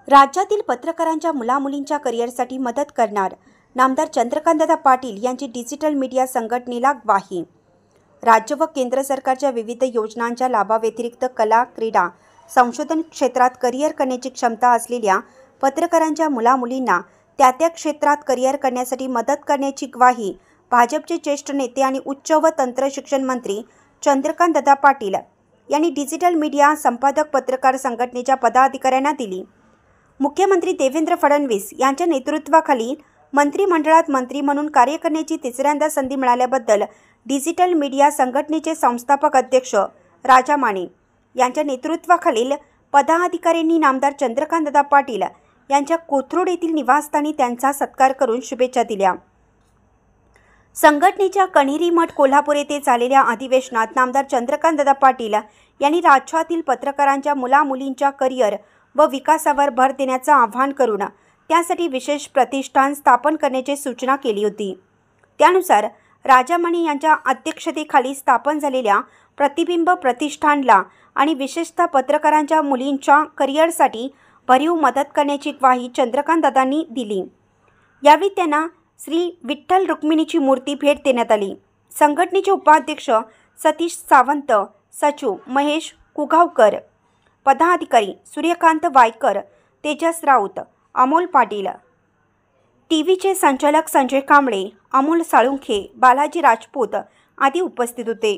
राज्यातील पत्रकारांच्या मुलामुलींच्या करिअरसाठी मदत करणार नामदार चंद्रकांतदादा पाटील यांची डिजिटल मीडिया संघटनेला ग्वाही। राज्य व केंद्र सरकारच्या विविध योजनांच्या लाभाव्यतिरिक्त कला, क्रीडा, संशोधन क्षेत्रात करिअर करण्याची क्षमता असलेल्या पत्रकारांच्या मुलामुलींना त्या क्षेत्रात करिअर करण्यासाठी मदत करण्याची ग्वाही भाजपचे ज्येष्ठ नेते आणि उच्च व तंत्र शिक्षण मंत्री चंद्रकांतदादा पाटील यांनी डिजिटल मीडिया संपादक पत्रकार संघटनेच्या पदाधिकाऱ्यांना दिली। मुख्यमंत्री देवेंद्र फडणवीस यांच्या नेतृत्वाखाली मंत्रिमंडळात मंत्री म्हणून कार्य करण्याची तिसऱ्यांदा संधी मिळाल्याबद्दल डिजिटल मीडिया संघटनेचे संस्थापक अध्यक्ष राजा माने यांच्या नेतृत्वाखालील पदाधिकाऱ्यांनी नामदार चंद्रकांतदादा पाटील यांच्या कोथरूड येथील निवासस्थानी त्यांचा सत्कार करून शुभेच्छा दिल्या। संघटनेच्या कण्हेरी मठ कोल्हापूर येथे झालेल्या अधिवेशनात नामदार चंद्रकांतदादा पाटील यांनी राज्यातील पत्रकारांच्या मुलामुलींच्या करिअर व विकासावर भर देण्याचं आवाहन करून त्यासाठी विशेष प्रतिष्ठान स्थापन करण्याची सूचना केली होती। त्यानुसार राजा माने यांच्या अध्यक्षतेखाली स्थापन झालेल्या प्रतिबिंब प्रतिष्ठानला आणि विशेषतः पत्रकारांच्या मुलींच्या करिअरसाठी भरीव मदत करण्याची ग्वाही चंद्रकांतदादांनी दिली। यावेळी त्यांना श्री विठ्ठल रुक्मिणीची मूर्ती भेट देण्यात आली। संघटनेचे उपाध्यक्ष सतीश सावंत, सचिव महेश कुगावकर, पदाधिकारी सूर्यकांत वायकर, तेजस राऊत, अमोल पाटील, टीव्हीचे संचालक संजय कांबळे, अमोल साळुंखे, बालाजी राजपूत आदी उपस्थित होते।